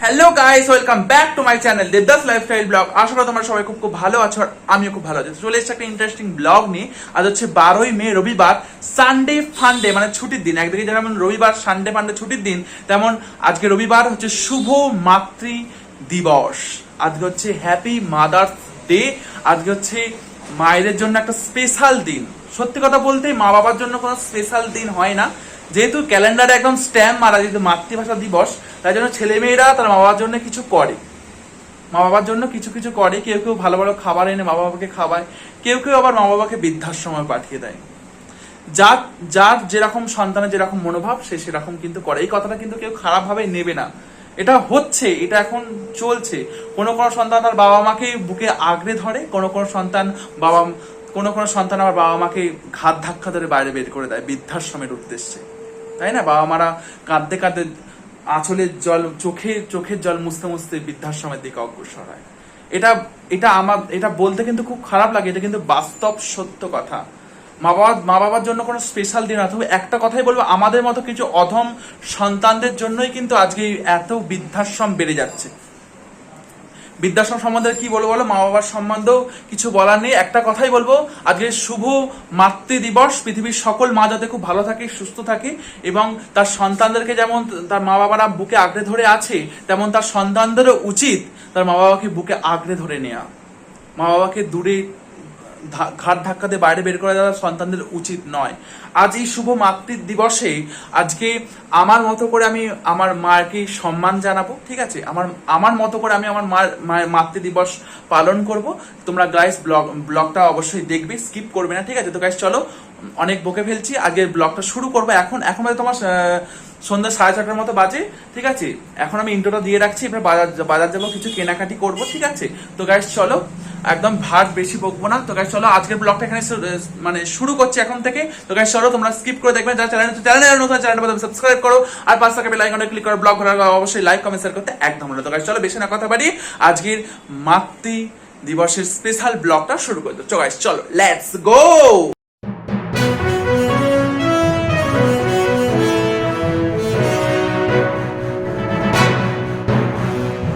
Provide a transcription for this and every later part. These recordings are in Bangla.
Hello guys, welcome back to my channel Debdas lifestyle blog. আশা করি তোমরা সবাই খুব ভালো আছো আর আমিও খুব ভালো আছি। চলে এসেছি একটা ইন্টারেস্টিং ব্লগ নিয়ে। আজ হচ্ছে 12ই মে, রবিবার, সানডে ফান্ডে, মানে ছুটির দিন। একদিকে যেমন রবিবার সানডে ফান্ডে ছুটির দিন, তেমন আজকে রবিবার হচ্ছে শুভ মাতৃ দিবস। আজকে হচ্ছে হ্যাপি মাদার্স ডে। আজকে হচ্ছে মায়েদের জন্য একটা স্পেশাল দিন। সত্যি কথা বলতে মা বাবার জন্য কোনো স্পেশাল দিন হয় না, যেহেতু ক্যালেন্ডারে একদম স্ট্যাম্প মারা, যেহেতু মাতৃভাষা দিবস, তাই জন্য ছেলেমেয়েরা তার মা বাবার জন্য কিছু করে, মা বাবার জন্য কিছু কিছু করে। কেউ কেউ ভালো ভালো খাবার এনে মা বাবাকে খাওয়ায়, কেউ কেউ আবার মা বাবাকে বৃদ্ধাশ্রমে পাঠিয়ে দেয়। যার যার যেরকম সন্তানের যেরকম মনোভাব সে সেরকম কিন্তু করে। এই কথাটা কিন্তু কেউ খারাপভাবে নেবে না, এটা হচ্ছে, এটা এখন চলছে। কোনো কোনো সন্তান তার বাবা মাকে বুকে আগড়ে ধরে, কোনো কোনো সন্তান আবার বাবা মাকে ঘাত ধাক্কা ধরে বাইরে বের করে দেয় বৃদ্ধাশ্রমের উদ্দেশ্যে, তাই না? বাবা মারা কাঁদতে কাঁদতে আঁচলের জল, চোখের জল মুছতে মুছতে বৃদ্ধাশ্রমের দিকে অগ্রসর হয়। এটা বলতে কিন্তু খুব খারাপ লাগে, এটা কিন্তু বাস্তব সত্য কথা। মা বাবার জন্য কোনো স্পেশাল দিন না, তবে একটা কথাই বলবো, আমাদের মতো কিছু অধম সন্তানদের জন্যই কিন্তু আজকে এত বৃদ্ধাশ্রম বেড়ে যাচ্ছে। বৃদ্ধাশ্রম সম্বন্ধে কি বলবো বলো, মা বাবার সম্বন্ধেও কিছু বলার নেই। একটা কথাই বলবো, আজকে শুভ মাতৃ দিবস। পৃথিবীর সকল মা যাতে খুব ভালো থাকে, সুস্থ থাকে, এবং তার সন্তানদেরকে যেমন তার মা বাবারা বুকে আঁকড়ে ধরে আছে, তেমন তার সন্তানদেরও উচিত তার মা বাবাকে বুকে আঁকড়ে ধরে নেওয়া। মা বাবাকে দূরে ঘাট ধাক্কাতে বাইরে বের করে দেওয়া সন্তানদের উচিত নয়। আজ এই শুভ মাতৃ দিবসে আজকে আমার মতো করে আমি আমার মাকে সম্মান জানাবো, ঠিক আছে? আমার মতো করে আমি আমার মায়ের মাতৃ দিবস পালন করব। তোমরা গাইস ব্লগটা অবশ্যই দেখবে, স্কিপ করবে না, ঠিক আছে? তো গাইস চলো, অনেক বকে ফেলছি, আগে ব্লগটা শুরু করবো। এখন তোমার সন্ধ্যা 4:30টার মতো বাজে, ঠিক আছে? এখন আমি ইন্ট্রোটা দিয়ে রাখছি, এবার বাজার যাবো, কিছু কেনাকাটি করবো, ঠিক আছে? তো গাইস চলো, একদম ভাট বেশি বকবো না। তো গাইস চলো, আজকের ব্লগটা এখানে মানে শুরু করছি এখন থেকে। তো গাইস চলো, তোমরা স্কিপ করে দেখবে। যারা চ্যানেলে নতুন, চ্যানেলটা সাবস্ক্রাইব করো, আর পাঁচ টাকা বেল আইকনে ক্লিক করো। ব্লগ করার অবশ্যই লাইক কমেন্ট শেয়ার করতে একদম না। তো গাইস চলো, বেশি না কথা বাড়ি, আজকের মাতৃ দিবসের স্পেশাল ব্লগটা শুরু করে দাও। গাইস চলো, লেটস গো।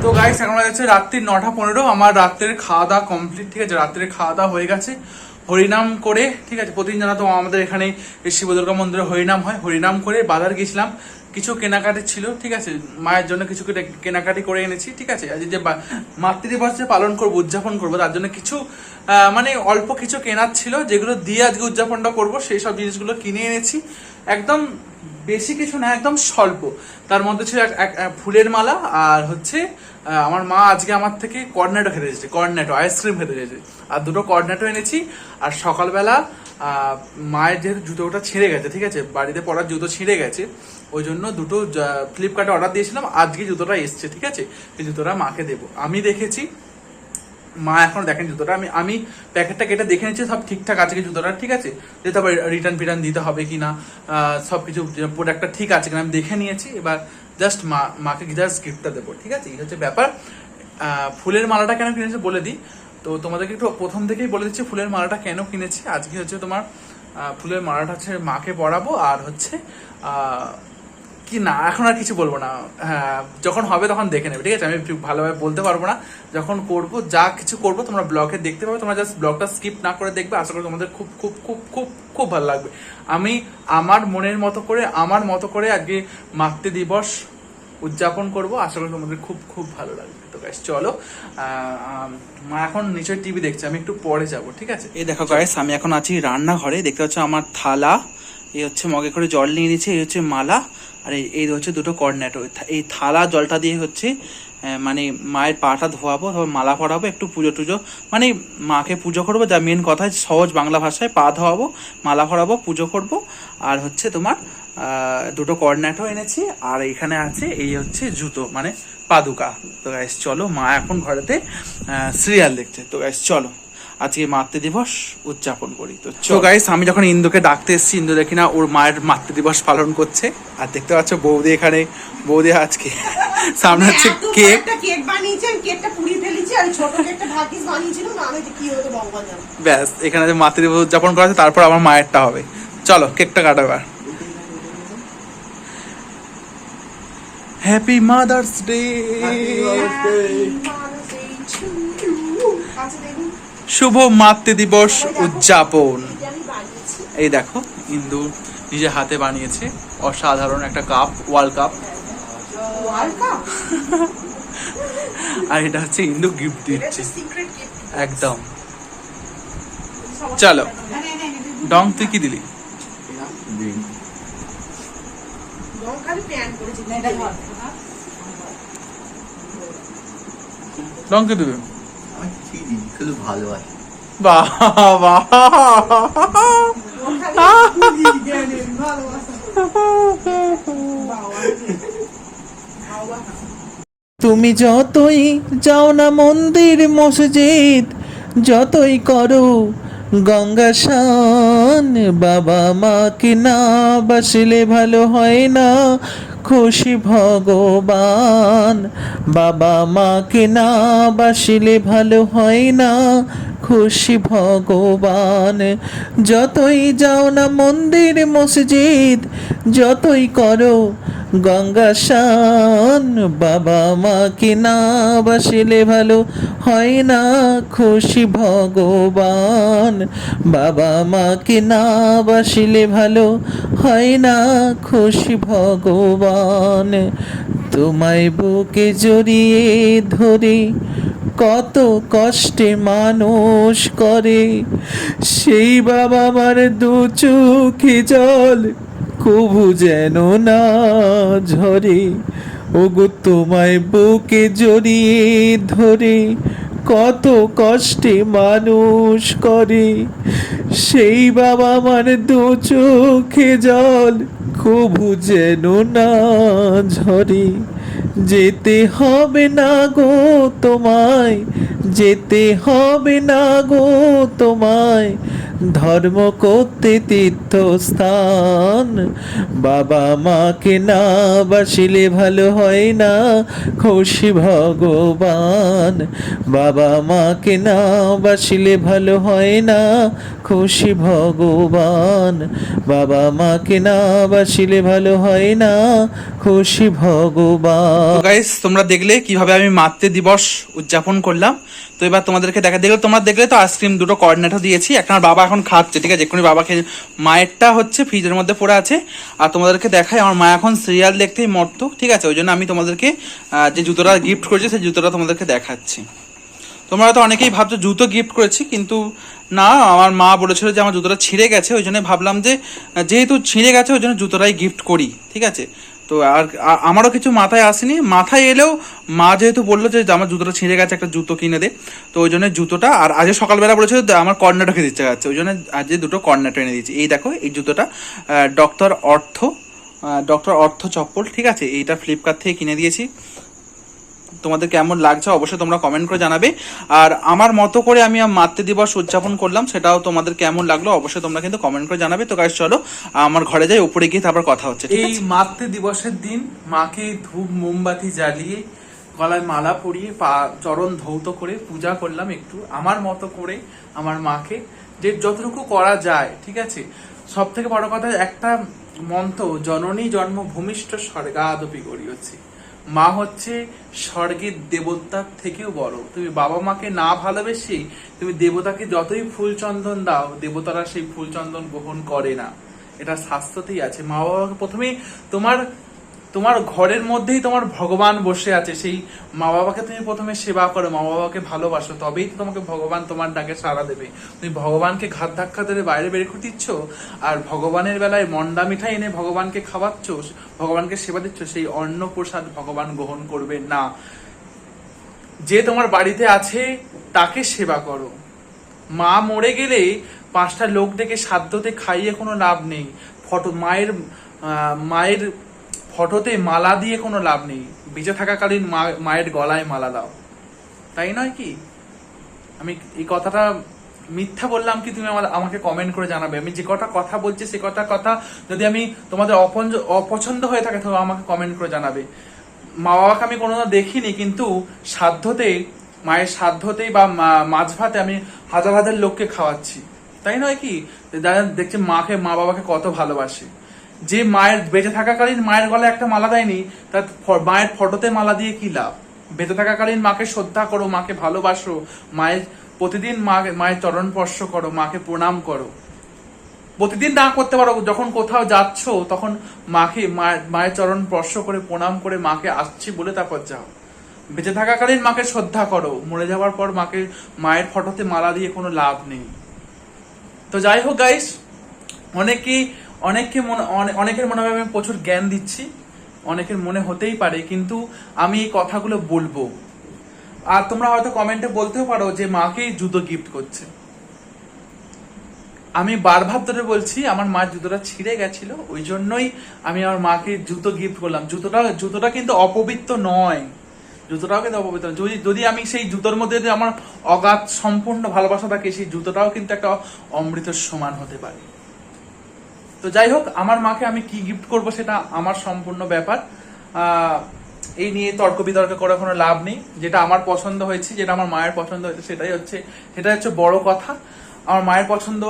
তো গাইস এখন হচ্ছে রাত্রি 9:15। আমার রাত্রের খাওয়া দাওয়া কমপ্লিট, ঠিক আছে? রাত্রের খাওয়া দাওয়া হয়ে গেছে, হরিনাম করে, ঠিক আছে? প্রতিদিন জানা তো আমাদের এখানে শিব দুর্গা মন্দিরে হরিনাম হয়। হরিনাম করে বাজার গেছিলাম, কিছু কেনাকাটি ছিল, ঠিক আছে? মায়ের জন্য কিছু কেনাকাটি করে এনেছি, ঠিক আছে? আজ যে মাতৃদিবস যে পালন করবো, উদযাপন করবো, তার জন্য কিছু মানে অল্প কিছু কেনার ছিল, যেগুলো দিয়ে আজকে উদযাপনটা করবো, সেই সব জিনিসগুলো কিনে এনেছি। একদম বেশি কিছু না, একদম স্বল্প। তার মধ্যে ছিল এক ফুলের মালা, আর হচ্ছে আমার মা আজকে আমার থেকে কর্নেটো খেতে চেয়েছে, কর্নেটো আইসক্রিম খেতে চেয়েছে, আর দুটো কর্নেটো এনেছি। আর সকালবেলা মায়ের যেহেতু জুতোটা ছিঁড়ে গেছে, ঠিক আছে? বাড়িতে পরার জুতো ছিঁড়ে গেছে, ওই জন্য দুটো ফ্লিপকার্টে অর্ডার দিয়েছিলাম। আজকে জুতোটা এসছে, ঠিক আছে? এই জুতোটা মাকে দেবো। আমি দেখেছি, মা এখন দেখেন জুতোটা, আমি প্যাকেটটা কেটে দেখে নিচ্ছি সব ঠিকঠাক আছে কি জুতোটা, ঠিক আছে? যে তারপর রিটার্ন দিতে হবে কিনা, সবকিছু প্রোডাক্টটা ঠিক আছে কিনা আমি দেখে নিয়েছি। এবার জাস্ট মাকে জাস্ট গিফটটা দেবো, ঠিক আছে? এই হচ্ছে ব্যাপার। ফুলের মালাটা কেন কিনেছি বলে দিই, তো তোমাদেরকে একটু প্রথম থেকেই বলে দিচ্ছি ফুলের মালাটা কেন কিনেছি। আজকে হচ্ছে তোমার ফুলের মালাটা হচ্ছে মাকে পরাবো, আর হচ্ছে কি না, এখন আর কিছু বলবো না। হ্যাঁ, যখন হবে তখন দেখে নেবে, ঠিক আছে? আমি ভালোভাবে বলতে পারবো না। যখন করবো, যা কিছু করবো তোমরা ব্লগে দেখতে পাবে। তোমরা জাস্ট ব্লগটা স্কিপ না করে দেখবে, আশা করি তোমাদের খুব খুব খুব খুব খুব ভালো লাগবে। আমি আমার মনের মতো করে আজকে মাতৃ দিবস উদযাপন করবো, আশা করি তোমাদের খুব খুব ভালো লাগবে। তো গাইস চলো, মা এখন নিচের টিভি দেখছে, আমি একটু পরে যাবো, ঠিক আছে? এই দেখো গাইস, আমি এখন আছি রান্নাঘরে, দেখতে পাচ্ছ আমার থালা, এই হচ্ছে মগে করে জল নিয়ে নিচ্ছে, এই হচ্ছে মালা, আর এই হচ্ছে দুটো কর্নেটো। এই থালা জলটা দিয়ে হচ্ছে মানে মায়ের পাটা ধোয়াবো, তারপর মালা পরাবো, একটু পুজো টুজো, মানে মাকে পুজো করবো, যা মেন কথা, সহজ বাংলা ভাষায় পা ধোয়াবো, মালা পরাবো, পুজো করব। আর হচ্ছে তোমার দুটো কর্নেটো এনেছি, আর এখানে আছে এই হচ্ছে জুতো, মানে পাদুকা। তো গাইস চলো, মা এখন ঘরেতে সিরিয়াল দেখছে। তো গাইস চলো, আজকে মাতৃ দিবস উদযাপন করি। তো গাইস, আমি যখন ইন্দুকে ডাকতে এসেছি, ইন্দু দেখি না ওর মায়ের মাতৃ দিবস পালন করছে। আর দেখতে পাচ্ছ বৌদি এখানে, বৌদি আজকে সামনে হচ্ছে কেক বানিয়েছেন, কেকটা পুড়িয়ে ফেলেছি, আর ছোট কেকটা ভাগিস বানিয়েছিল না, আমি কি হতো ভগবান জানে। ব্যাস, এখানে যে মাতৃ দিবস উদযাপন করা আছে, তারপর আমার মায়েরটা হবে। চলো কেকটা কাটাবার। হ্যাপি মাদার্স ডে, আচ্ছা দেখুন, শুভ মাতৃ দিবস সবাই দেখো, উদযাপন। এটা আমি বানিয়েছি। এই দেখো ইন্দু নিজে হাতে বানিয়েছে অসাধারণ একটা cup, world cup. World cup? আর এটা হচ্ছে ইন্দু গিফট এটা দিচ্ছে হচ্ছে সিক্রেট গিফট। একদম। চলো ডং তুই কি দিলি? রং খালি প্যান করেছি। ডং কে দিবি? আমি কি দিই শুধু ভালোবাসি। বাহ বাহ, রং খালি বুঝি জ্ঞানের ভালোবাসা। বাবা রে। বাবা। তুমি যতই যাও না মন্দির মসজিদ, যতই করো গঙ্গা স্নান, বাবা মাকে না বাসলে ভালো হয় না খুশি ভগবান, বাবা মাকে না বাসলে ভালো হয় না খুশি ভগবান। যতই যাও না মন্দির মসজিদ, যতই করো গঙ্গা স্নান, বাবা মাকে না বাসিলে ভালো হয় না খুশি ভগবান, বাবা মাকে না বাসিলে ভালো হয় না খুশি ভগবান। তোমায় বুকে জড়িয়ে ধরে কত কষ্টে মানুষ করে, সেই বাবা আমার দু চোখে জল কবু যেন না ঝরে। ওগো তোমায় বুকে জড়িয়ে ধরে কত কষ্টে মানুষ করে, সেই বাবা আমার দু চোখে জল কবু যেন না ঝরে। যেতে হবে না গো তোমায়, যেতে হবে না গো তোমায় ধর্ম করতে তীর্থস্থান, বাবা মাকে না বাসিলে ভালো হয় না খুশি ভগবান, বাবা মাকে না বাসিলে ভালো হয় না খুশি ভগবান, বাবা মাকে না বাসিলে ভালো হয় না খুশি ভগবান। তো গাইস তোমরা দেখলে কিভাবে আমি মাতৃ দিবস উদযাপন করলাম। তো এবার তোমাদেরকে দেখলে তোমরা দেখলে তো আইসক্রিম দুটো কোঅর্ডিনেটর দিয়েছি, একটা আমার বাবা এখন খাচ্ছে, ঠিক আছে, এক্ষুনি বাবা খেয়ে, মায়েরটা হচ্ছে ফ্রিজের মধ্যে পড়ে আছে। আর তোমাদেরকে দেখাই আমার মা এখন সিরিয়াল দেখতেই মরতো, ঠিক আছে, ওই জন্য আমি তোমাদেরকে যে জুতোটা গিফট করেছি সেই জুতোটা তোমাদেরকে দেখাচ্ছি। তোমরা তো অনেকেই ভাবছো জুতো গিফট করেছি, কিন্তু না, আমার মা বলেছিল যে আমার জুতোটা ছিঁড়ে গেছে, ওই জন্য ভাবলাম যে যেহেতু ছিঁড়ে গেছে ওই জন্য জুতোটাই গিফট করি, ঠিক আছে। তো আর আমারও কিছু মাথায় আসেনি, মাথায় এলেও মা যেহেতু বললো যে আমার জুতোটা ছিঁড়ে গেছে একটা জুতো কিনে দে, তো ওই জন্য জুতোটা, আর আজ সকালবেলা বলেছিল আমার কর্নাটকে খেতে ইচ্ছা যাচ্ছে, ওই জন্য আজ দুটো কর্নাটো এনে দিয়েছি। এই দেখো এই জুতোটা ডক্টর অর্থ চপ্পল, ঠিক আছে, এইটা ফ্লিপকার্ট থেকে কিনে দিয়েছি। তোমাদের কেমন লাগছে অবশ্যই তোমরা কমেন্ট করে জানাবে। আর আমার মতো করে আমি মাতৃ দিবস উদযাপন করলাম, সেটাও তোমাদের কেমন লাগলো অবশ্যই তোমরা কিন্তু কমেন্ট করে জানাবে। তো গাইস চলো আমার ঘরে যাই, উপরে গিয়ে তারপর কথা হচ্ছে। এই মাতৃ দিবসের দিন মাকে ধূপ মোমবাতি জ্বালিয়ে গলায় মালা পরিয়ে চরণ ধৌত করে পূজা করলাম একটু আমার মতো করে আমার মাকে, যে যতটুকু করা যায়, ঠিক আছে। সব থেকে বড় কথা একটা মন্ত্র, জননী জন্মভূমিষ্ঠ স্বর্গাদপি গড়িয়েছি। মা হচ্ছে স্বর্গের দেবতার থেকেও বড়। তুমি বাবা মাকে না ভালোবেসে তুমি দেবতাকে যতই ফুল চন্দন দাও, দেবতারা সেই ফুল চন্দন গ্রহণ করে না, এটা শাস্ত্রতেই আছে। মা বাবাকে প্রথমে তোমার ঘরের মধ্যেই তোমার ভগবান বসে আছে, সেই মা বাবাকে তুমি প্রথমে সেবা করো, মা বাবাকে ভালোবাসো, তবেই তো তোমাকে ভগবান তোমার ডাকে সাড়া দেবে। তুমি ভগবানকে ঘাত ধাক্কা ধরে বাইরে বের করে দিচ্ছ, আর ভগবানের বেলায় মন্ডা মিঠাই এনে ভগবানকে খাওয়াচ্ছ, ভগবানকে সেবা দিচ্ছ, সেই অন্ন প্রসাদ ভগবান গ্রহণ করবে না। যে তোমার বাড়িতে আছে তাকে সেবা করো। মা মরে গেলে 5টা লোক ডেকে সাধ্যতে খাইয়ে কোনো লাভ নেই, মায়ের ফটোতে মালা দিয়ে কোনো লাভ নেই, বেঁচে থাকাকালীন মায়ের গলায় মালা দাও, তাই নয় কি? আমি এই কথাটা মিথ্যা বললাম কি তুমি আমাকে কমেন্ট করে জানাবে। আমি যে কটা কথা বলছি সে কথা যদি আমি তোমাদের অপছন্দ হয়ে থাকে তো আমাকে কমেন্ট করে জানাবে। মা বাবাকে আমি কোনোদিন দেখিনি, কিন্তু মায়ের সাধ্যতেই বা মাছ ভাতে আমি হাজার হাজার লোককে খাওয়াচ্ছি, তাই নয় কি? যারা দেখছে মা বাবাকে কত ভালোবাসে। যে মায়ের বেঁচে থাকাকালীন মায়ের গলায় একটা মালা দেয়নি, তার মায়ের ফটোতে মালা দিয়ে কি লাভ? বেঁচে থাকাকালীন মাকে শ্রদ্ধা করো, মাকে ভালোবাসো, মায়ের প্রতিদিন মায়ের চরণ স্পর্শ করো, মাকে প্রণাম করো। প্রতিদিন না করতে পারো, যখন কোথাও যাচ্ছ তখন মাকে মায়ের চরণ স্পর্শ করে প্রণাম করে মাকে আসছি বলে তারপর যাও। বেঁচে থাকাকালীন মাকে শ্রদ্ধা করো, মরে যাওয়ার পর মায়ের ফটোতে মালা দিয়ে কোনো লাভ নেই। তো যাই হোক গাইস, অনেকের মনে হয় আমি প্রচুর জ্ঞান দিচ্ছি, অনেকের মনে হতেই পারে, কিন্তু আমি এই কথাগুলো বলবো। আর তোমরা হয়তো কমেন্টে বলতেও পারো যে মাকেই জুতো গিফট করছে। আমি বারবার ধরে বলছি আমার মার জুতোটা ছিঁড়ে গেছিল, ওই জন্যই আমি আমার মাকে জুতো গিফট করলাম। জুতোটা কিন্তু অপবিত্র নয়, জুতোটাও কিন্তু অপবিত্র। যদি আমি সেই জুতোর মধ্যে যদি আমার অগাধ সম্পূর্ণ ভালোবাসা থাকে, সেই জুতোটাও কিন্তু একটা অমৃতের সমান হতে পারে। তো যাই হোক, আমার মাকে আমি কি গিফট করব সেটা আমার সম্পূর্ণ ব্যাপার। এই নিয়ে তর্ক বিতর্ক করে কোনো লাভ নেই। যেটা আমার পছন্দ হয়েছে, যেটা আমার মায়ের পছন্দ হয়েছে, সেটাই হচ্ছে বড় কথা। আমার মায়ের পছন্দ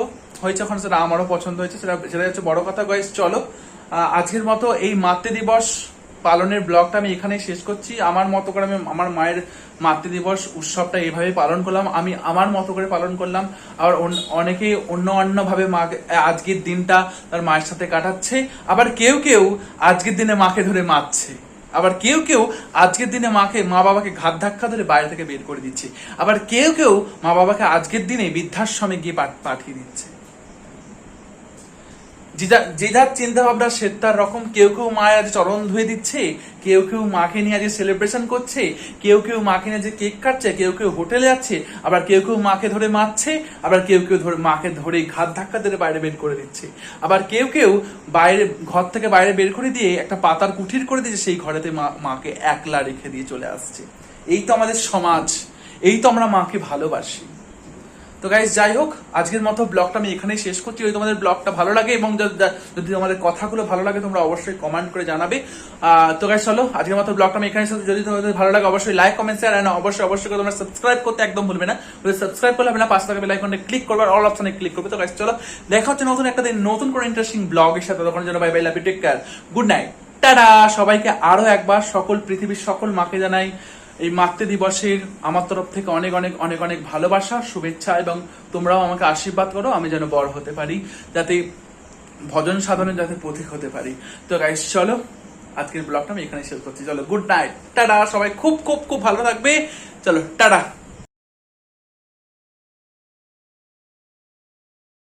হয়েছে, এখন সেটা আমারও পছন্দ হয়েছে, সেটাই হচ্ছে বড় কথা। গাইস চলো, আজকের মতো এই মাতৃ দিবস পালনের ব্লগটা আমি এখানেই শেষ করছি। আমার মতো করে আমি আমার মায়ের মাতৃ দিবস উৎসবটা এইভাবে পালন করলাম, আমি আমার মতো করে পালন করলাম। আর অনেকেই অন্য ভাবে আজকের দিনটা তার মায়ের সাথে কাটাচ্ছে। আবার কেউ আজকের দিনে মাকে ধরে মারছে, আবার কেউ আজকের দিনে মা বাবাকে ঘাত ধাক্কা ধরে বাইরে থেকে বের করে দিচ্ছে, আবার কেউ মা বাবাকে আজকের দিনে বৃদ্ধাশ্রমে গিয়ে পাঠিয়ে দিচ্ছে। যে যার চিন্তা ভাবনা সে তার রকম। কেউ মায়ের আজ চরণ ধুয়ে দিচ্ছে, কেউ মাকে নিয়ে আজ সেলিব্রেশন করছে, কেউ মাকে নিয়ে যে কেক কাটছে, কেউ হোটেলে যাচ্ছে, আবার কেউ মাকে ধরে মারছে, আবার কেউ মাকে ধরে ঘাত ধাক্কা ধরে বাইরে বের করে দিচ্ছে, আবার কেউ বাইরে ঘর থেকে বাইরে বের করে দিয়ে একটা পাতার কুঠির করে দিচ্ছে, সেই ঘরেতে মাকে একলা রেখে দিয়ে চলে আসছে। এই তো আমাদের সমাজ, এই তো আমরা মাকে ভালোবাসি। তো গাইস যাই হোক, আজকের মতো ব্লগটা আমি এখানেই শেষ করছি। যদি তোমাদের ব্লগটা ভালো লাগে এবং যদি তোমাদের কথাগুলো ভালো লাগে, তোমরা অবশ্যই কমেন্ট করে জানাবে। তো গাইস চলো, আজকের মতো ব্লগটা আমি এখানে শেষ করছি। যদি তোমাদের ভালো লাগে অবশ্যই লাইক, কমেন্ট, শেয়ার, আর অবশ্যই করে তোমরা সাবস্ক্রাইব করতে একদম ভুলবে না। যদি সাবস্ক্রাইব করলে হবে না, পাশে থাকা বেল আইকনে ক্লিক করবে আর অল অপশনে ক্লিক করবে। তো গাইস চলো, দেখা হচ্ছে নতুন একটা দিন নতুন কোনো ইন্টারেস্টিং ব্লগের সাথে। তখন জন্য bye bye, love you, take care, good night, টাটা। সবাইকে আরো একবার পৃথিবীর সকল মাকে জানাই এই মাতৃ দিবসের আমার তরফ থেকে অনেক অনেক অনেক অনেক ভালোবাসা, শুভেচ্ছা, এবং তোমরাও আমাকে আশীর্বাদ করো আমি যেন বড় হতে পারি, যাতে ভজন সাধনের যাতে পথিক হতে পারি। তো গাইস চলো, আজকের ব্লগটা আমি এখানে শেষ করছি। চলো, গুড নাইট, টাটা। সবাই খুব খুব খুব ভালো থাকবে। চলো, টাটা।